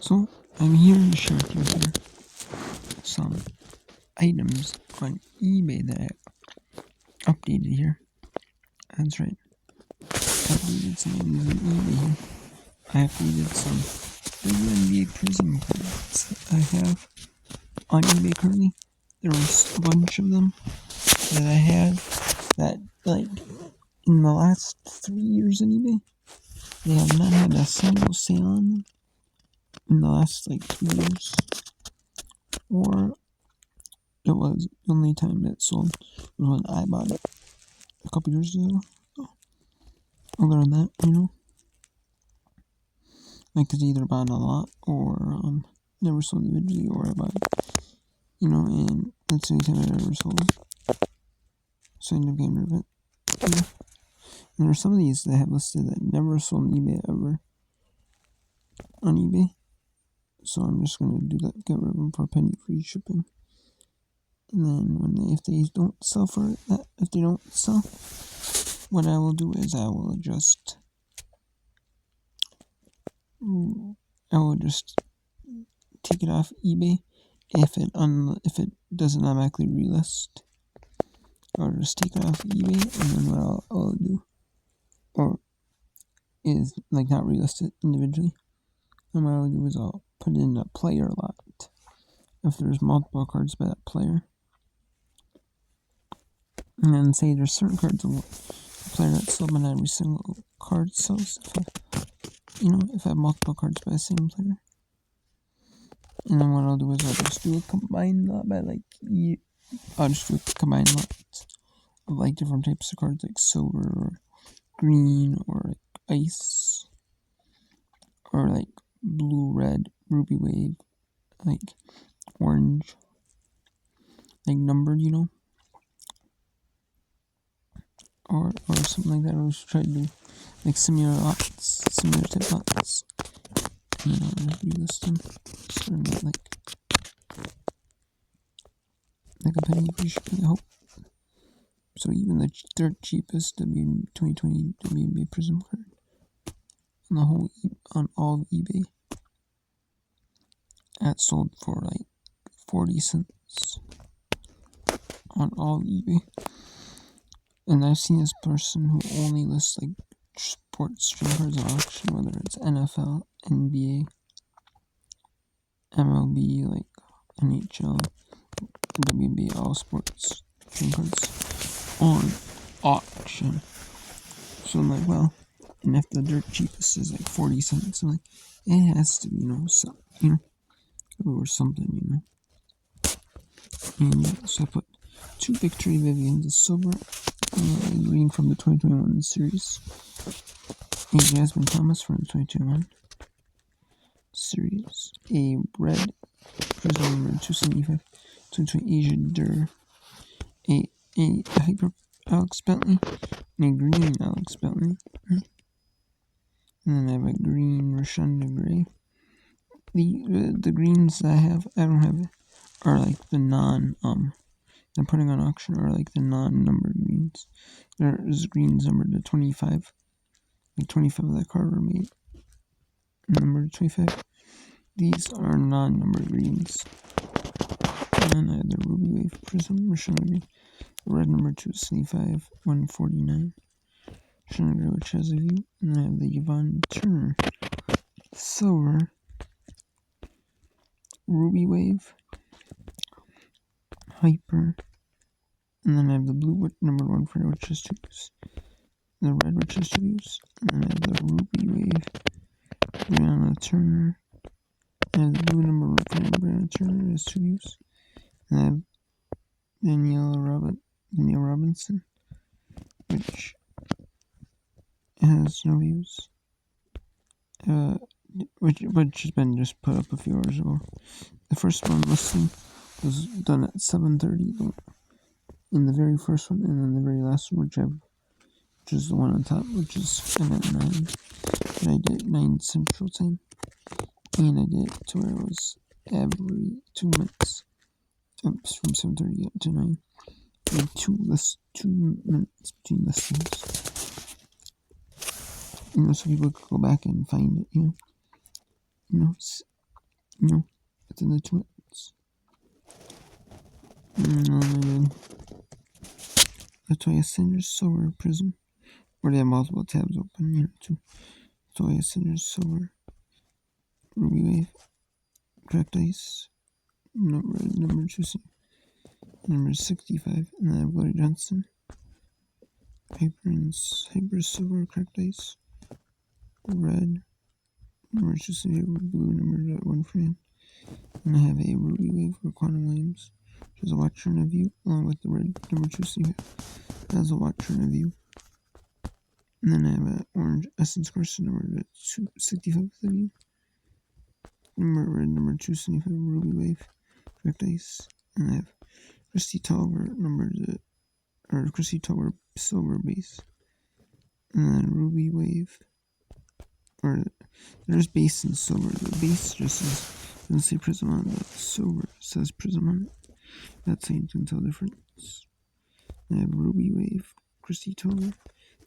So I'm here to share with you here some items on eBay that I updated here. That's right, updated some items on eBay here. I updated some WNBA Prism cards I have on eBay currently. There was a bunch of them that I had that, like, in the last 3 years on eBay, they have not had a single sale on them in the last, 2 years. Or it was the only time it sold was when I bought it a couple years ago. Other than that, it's either bought a lot or never sold individually, or I bought it, and that's the only time I ever sold it. So I ended up getting rid of it. And there are some of these that I have listed that never sold on eBay ever on eBay. So I'm just gonna do that, get rid of them for a penny free shipping. And then if they don't sell what I will do is I will just take it off eBay if it doesn't automatically relist. I'll just take it off eBay, and then what I'll do is not relist it individually. And what I'll do is I'll put in a player lot if there's multiple cards by that player. And then say there's certain cards of a player that's sold, but every single card sells. If I have multiple cards by the same player. And then what I'll do is I'll just do a combined lot I'll just do a combined lot of different types of cards, like silver or green or ice or blue, red, ruby wave, orange, numbered, or something like that. I'll just try to do similar type lots. And then I'll just relist them, starting at a penny free shipping, I hope. So even the third cheapest 2020 WNBA Prism card on all of eBay, that sold for 40 cents on all of eBay. And I've seen this person who only lists sports string cards on auction, whether it's NFL, NBA, MLB, NHL, WNBA, all sports string cards on auction. So I'm like, well, and if the dirt cheapest is 40 cents, I'm like, it has to be, or something, And yeah, so I put 2 Victory Vivians, a silver and green from the 2021 series, a Jasmine Thomas from the 2021 series, a red Prism number 275, 2020 Asia Dur, a hyper Alex Bentley, and a green Alex Bentley. And then I have a green Rashonda Gray. The greens that I don't have are the non I'm putting on auction are the non-numbered greens. There's greens numbered to 25. 25 of that card were made numbered 25. These are non-numbered greens. And then I have the Ruby Wave Prism Rashonda Gray. Red number 275, 149. Rashonda Gray, which has a view. And I have the Yvonne Turner silver Ruby Wave Hyper. And then I have the blue number 1 for which has 2 views. The red which has 2 views. And then I have the Ruby Wave Brianna Turner. And the blue number 1 for Brianna Turner has 2 views. And I have Danielle Robinson, which has no views. Which has been just put up a few hours ago. The first one listing was done at 7:30 in the very first one, and then the very last one, which is the one on top, which is at 9. And I did 9 Central Time, and I did it to where it was every 2 minutes, from 7:30 to 9. And 2 minutes between listings. So people could go back and find it, within the 2 minutes. Oh my god. Latoya Sanders Silver Prism. Where they have multiple tabs open, to Latoya Sanders Silver. Ruby Wave. Cracked Ice. Number 2. Number 65. And then I have Larry Johnson. Hyper Silver Cracked Ice. Red. Number 2 blue, number 1 friend. And I have a Ruby Wave for Quantum Williams. Which is a Watcher and a View, along with the red number 2 as a Watcher and a View. And then I have an orange Essence Carson number 265 with a View. Red number 275 Ruby Wave, Cracked Ice. And I have Christy Tolliver Christy Tolliver Silver Base. And then Ruby Wave. There's base and silver. The base just doesn't say Prism on it. The silver says Prism on it. That's how you can tell the difference. I have Ruby Wave, Christy Tolliver.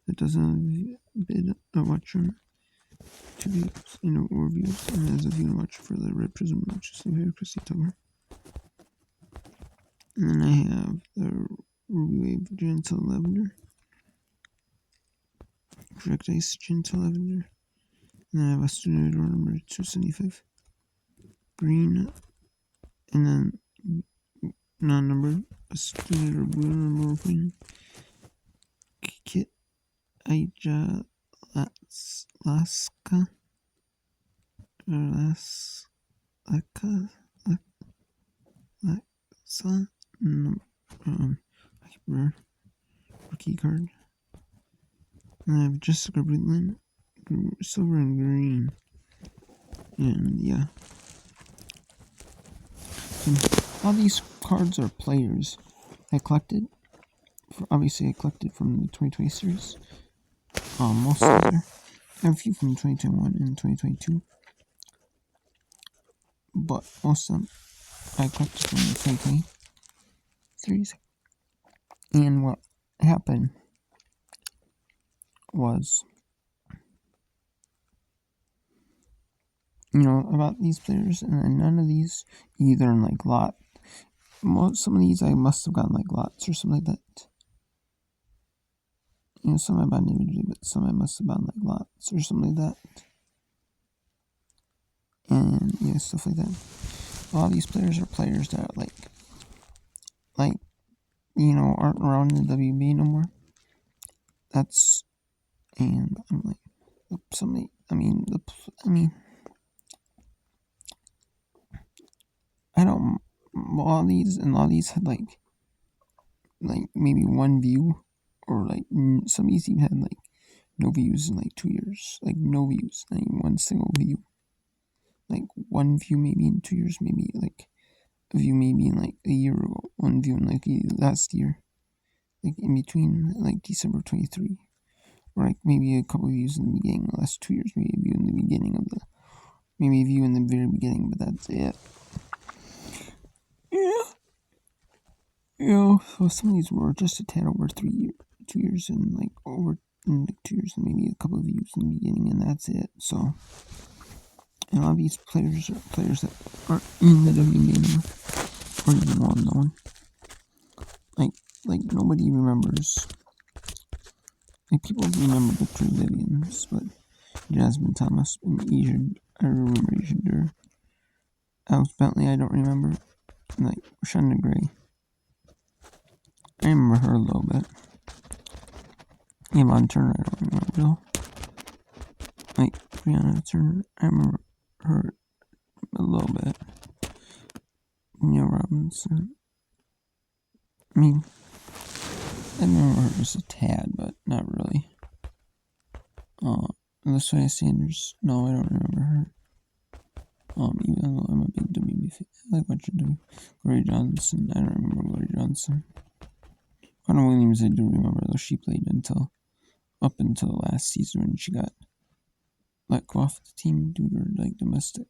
That doesn't have a watcher. 2 views, or views. And has a view and watcher for the red Prism, which is here, Christy Tolliver. And then I have the Ruby Wave Gentle Lavender. Cracked Ice Gentle Lavender. And then I have a Student number 275. Green. And then non-numbered. A Student blue number 1. Kit Aija Laska. I can't remember. Rookie card. And I have Jessica Bridlin, silver and green. And yeah. All these cards are players I collected. Obviously, I collected from the 2020 series. Most of them. I have a few from 2021 and 2022. But most of them I collected from the 2020 series. And what happened was, about these players, and none of these either in like lot. Some of these I must have gotten like lots or something like that. Some I bought individually, but some I must have bought like lots or something like that. And stuff like that. A lot of these players are players that are aren't around in the WB no more. And I'm like, I don't. A lot of these had like maybe 1 view, or some of these even had like no views in like 2 years, like no views, like 1 single view, like 1 view maybe in 2 years, maybe like a view maybe in like a year ago, 1 view in like last year, like in between like December 23, or like maybe a couple of views in the beginning of the last 2 years, maybe a view in the beginning of maybe a view in the very beginning, but that's it. So some of these were just a tad over 2 years, and like over 2 years, and maybe a couple of views in the beginning, and that's it. So, and a lot of these players are players that aren't in the WNBA anymore, or even well known. Like nobody remembers. Like people remember Victoria Vivians, but Jasmine Thomas and I remember Asia Alex Bentley, I don't remember. And like Shonda Gray, I remember her a little bit. Yvonne Turner, I don't remember though. Like Brianna Turner, I remember her a little bit. Neil Robinson. I remember her just a tad, but not really. Latoya Sanders, no, I don't remember her. Even though I'm a big WB fan, I like watching WB. Gloria Johnson, I don't remember Gloria Johnson. Quantum Williams, I do remember, though she played up until the last season when she got let go off the team due to domestic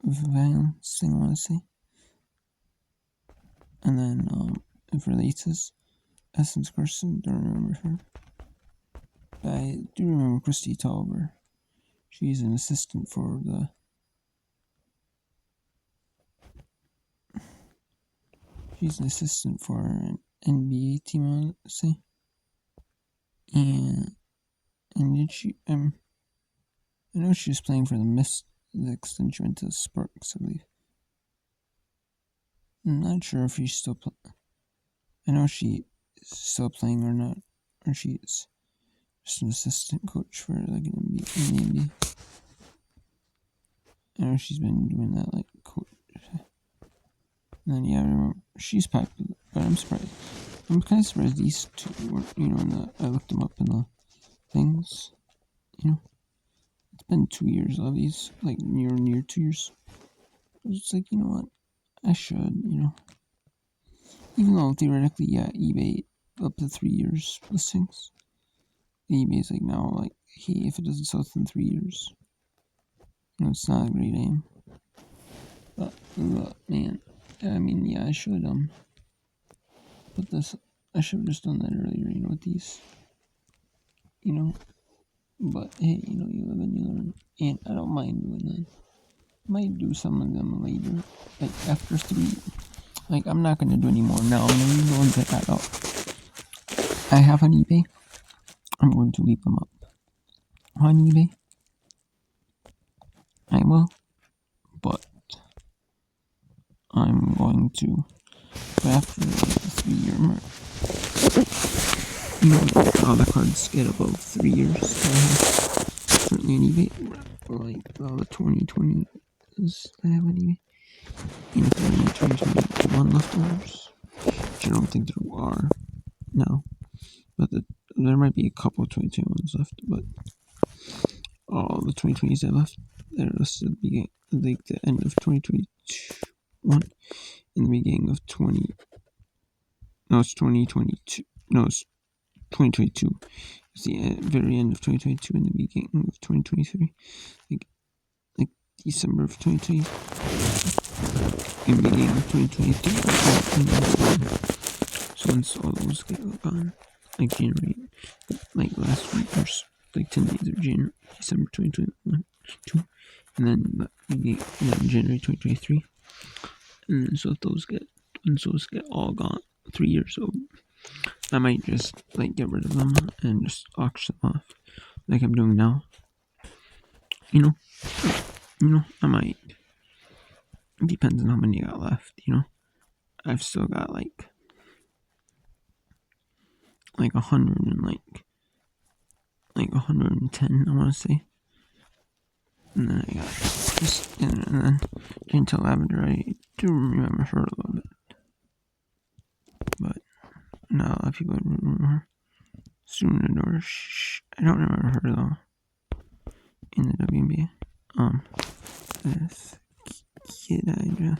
violence thing, I want to say. And then for the Aces, Essence Carson, don't remember her. But I do remember Christy Tolliver. She's an assistant for the She's an assistant for an NBA team, I want to say. And did she? I know she was playing for the Mystics, then she went to the Sparks, I believe. I'm not sure if she's still playing. I know she's still playing or not, or she's just an assistant coach for like an NBA. I know she's been doing that, like coach. And then yeah, I remember she's popular, but I'm surprised. I'm kind of surprised these two were, I looked them up in the things. It's been 2 years of these, like near 2 years. It's like, you know what? I should, even though theoretically, yeah, eBay up to 3 years listings. eBay's like now, like, hey, if it doesn't sell within 3 years, it's not a great aim. But man, I mean, yeah, I should put this. I should have just done that earlier, with these, But hey, you live and you learn, and I don't mind doing that. Might do some of them later, like after 3. Like, I'm not gonna do any more now. I'm gonna leave the ones I got up. I have on eBay. I'm going to leave them up on eBay. I will, but I'm going to after the 3-year mark. All the cards get above 3 years. So I have currently on eBay, like all the 2020s I have on eBay. And if there are any 2021 leftovers, which I don't think there are now, but there might be a couple of 2021s left, but all the 2020s I left, they're listed at the end of 2021 and the beginning of 2022. No, it's 2022. It's the very end of 2022 and the beginning of 2023. Like December of 2020 and beginning of 2023. So once all those get gone, like January, like last week or like 10 days of January, December 2021, 2, and then January 2023. And then so if those get all gone, 3 years old, I might just like get rid of them and just auction them off, like I'm doing now. I might. It depends on how many I got left. I've still got like 100 and like 110, I want to say. And then I got and then Gentle Lavender. I do remember her a little bit, but not a lot of people remember her. Sunador, I don't remember her though. In the WNBA, this Kid Hydra.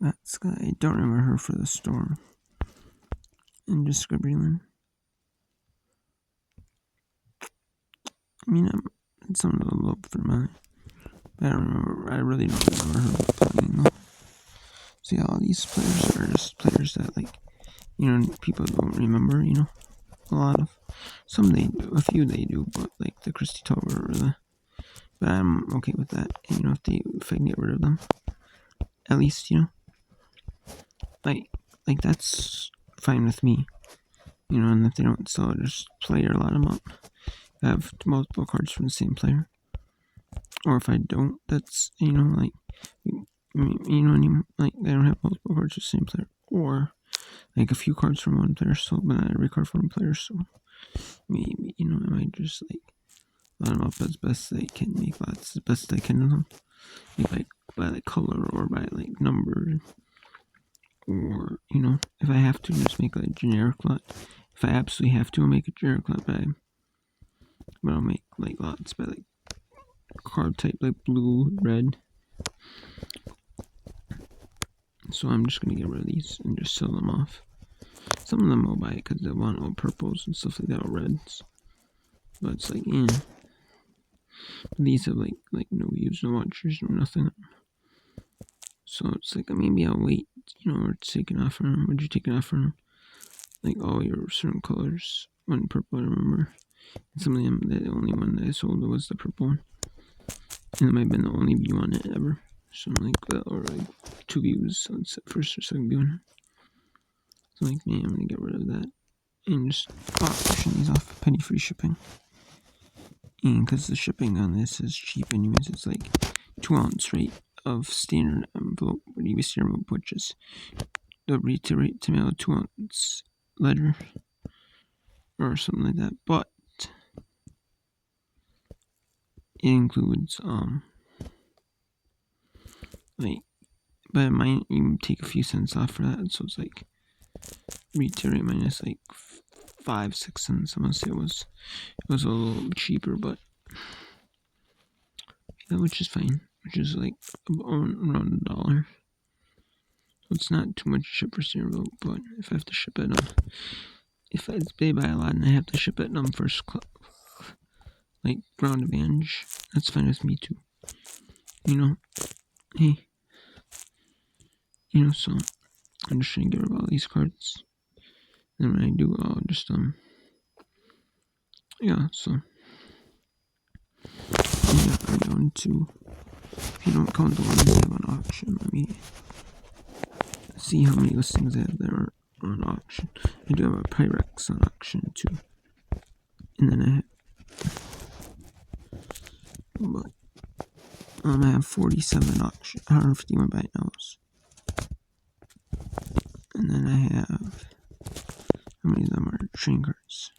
That's guy. I don't remember her for the Storm. And just Gabrielin. I mean, it's something a little for mine. I don't remember. I really don't remember her playing though. See, all these players are just players that people don't remember. A lot of some they do, a few they do, but like the Christy Tover or but I'm okay with that. And, if I can get rid of them, at least like that's fine with me. And if they don't sell it, just play or lot them up. I have multiple cards from the same player, or if I don't, that's I don't have multiple cards from the same player, or like a few cards from one player, so but not every card from one player. So maybe I might just lot them up as best I can, make lots as best I can of them, like by like color or by like number, or if I have to, just make like a generic lot. If I absolutely have to, I'll make a generic lot, but I'll make like lots by like card type, like blue, red. So I'm just gonna get rid of these and just sell them off. Some of them I'll buy because they want all purples and stuff like that, or reds. But it's like, these have like no use, no watchers, no nothing. So it's like maybe I'll wait, or take it off from them. Would you take it off from them? Like all your certain colors. One purple, I remember. And some of them, the only one that I sold was the purple one. And it might have been the only view on it ever. something like that, or like 2 views on first or second viewing. So like me, I'm gonna get rid of that and just auction these off. Penny free shipping. And because the shipping on this is cheap anyways, it's like 2-ounce rate of standard envelope, EBC envelope, which is the retail rate to mail a 2-ounce letter or something like that. But it includes like, but it might even take a few cents off for that. So it's like retail rate minus like 5-6 cents. I must say it was a little cheaper, but yeah, which is fine. Which is like around $1. So it's not too much to ship for cereal, but if I have to ship it if it's paid by a lot and I have to ship it first like ground advantage, that's fine with me too. Hey, so I'm just trying to get rid of all these cards. And when I do, I'll just yeah, so yeah, I'm going to, if you don't count the ones I have on auction, let me see how many listings I have there on auction. I do have a Pyrex on auction too. And then I have 47 auction, 151 buy nows. And then I have, how many of them are train cards?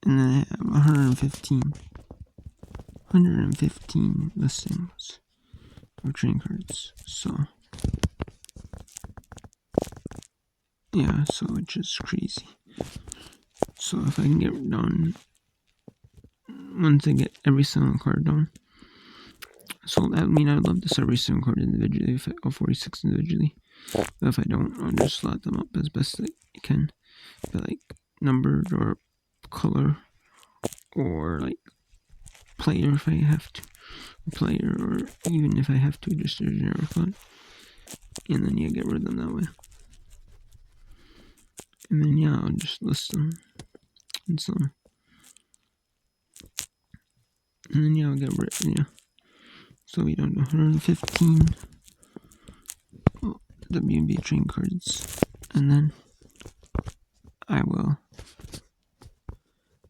And then I have 115 listings of train cards. So yeah, so it's just crazy. So if I can get down, once I get every single card done, so that would mean I'd love to sell every single card individually, if I go 46 individually. But if I don't, I'll just slot them up as best I can, by like numbered or color, or like player if I have to, player, or even if I have to, just a generic one. And then get rid of them that way. And then I'll just list them and so. And then I'll get rid So we don't do 115 WNBA train cards, and then I will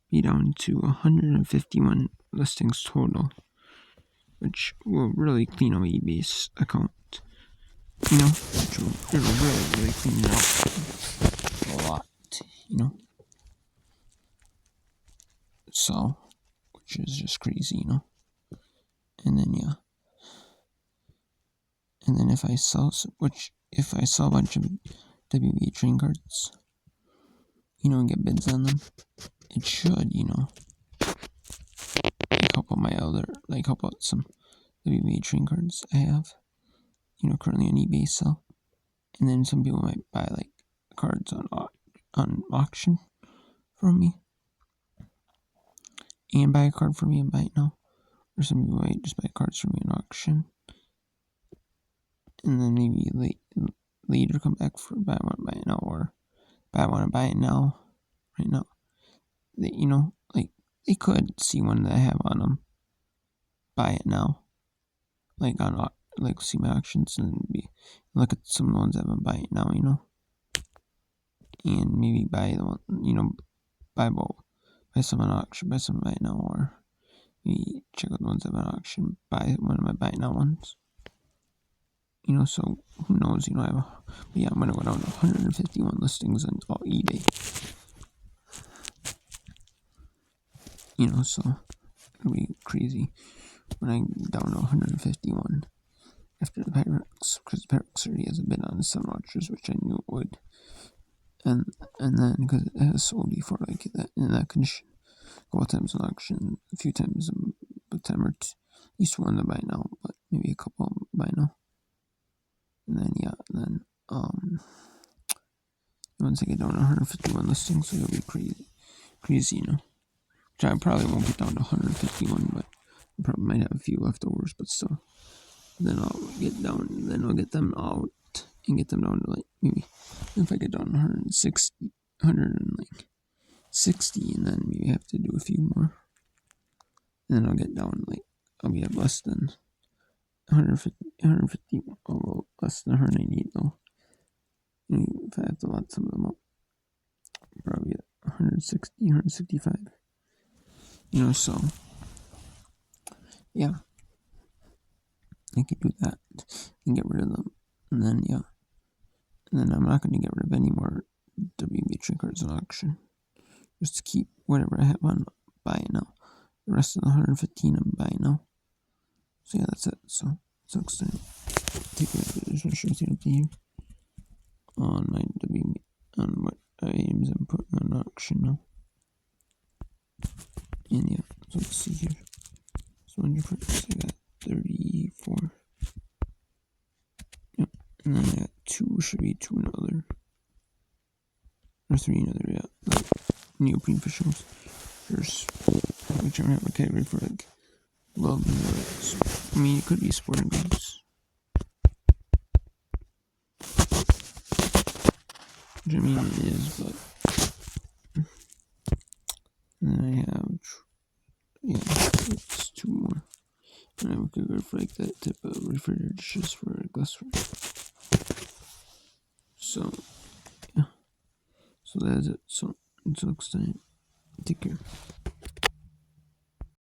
be down to 151 listings total, which will really clean out eBay's account. Which will really clean it out a lot. So, which is just crazy, And then and then if I sell a bunch of WBA train cards, and get bids on them, it should, help out some WBA train cards I have, currently on eBay sell. And then some people might buy like cards on auction from me, and buy a card from me and buy it now. Or some people might just buy cards from me on auction, and then maybe later come back for buy one, buy it now, or buy one and buy it now, right now. They could see one that I have on them, buy it now, see my auctions and look at some of the ones I've been buying now, and maybe buy the one, buy both, buy some on auction, buy some buy it now, or maybe check out the ones I've been on auction, buy one of my buy it now ones. So who knows? I'm gonna go down to 151 listings on eBay. So it'll be crazy when I down to 151 after the Pyrex, because the Pyrex already has a bid on the Sun Watchers, which I knew it would, and then because it has sold before like that in that condition, a couple times in auction, a few times, a time or two, at least one to buy now, but maybe a couple buy now. And then once I get down to 151 listings, it'll be crazy, Which I probably won't get down to 151, but I probably might have a few leftovers, but still. Then I'll get them out, and get them down to like maybe if I get down to 160, 160, and then maybe have to do a few more. And then I'll get down like I'll be at less than 150, although less than 188 though. If I have to lot some of them up, probably at 160, 165. So yeah, I could do that and get rid of them, and then I'm not going to get rid of any more WNBA trading cards in auction, just to keep whatever I have on buy now. The rest of the 115 I'm buying now. So yeah, that's it. So exciting. Take a show up here on my WNBA on what items I'm putting on auction now. And yeah, so let's see here. So on your first, I got 34. Yep. And then I got 2, should be 2 another. Or 3 another, yeah. Like neoprene officials. There's, which I don't have a category for like love and I mean, it could be sporting goods. Which I mean, it is, but. And then I have, it's 2 more. And I could go for like that type of refrigerator dishes for glassware. So, yeah. So that's it. So, until next time, take care.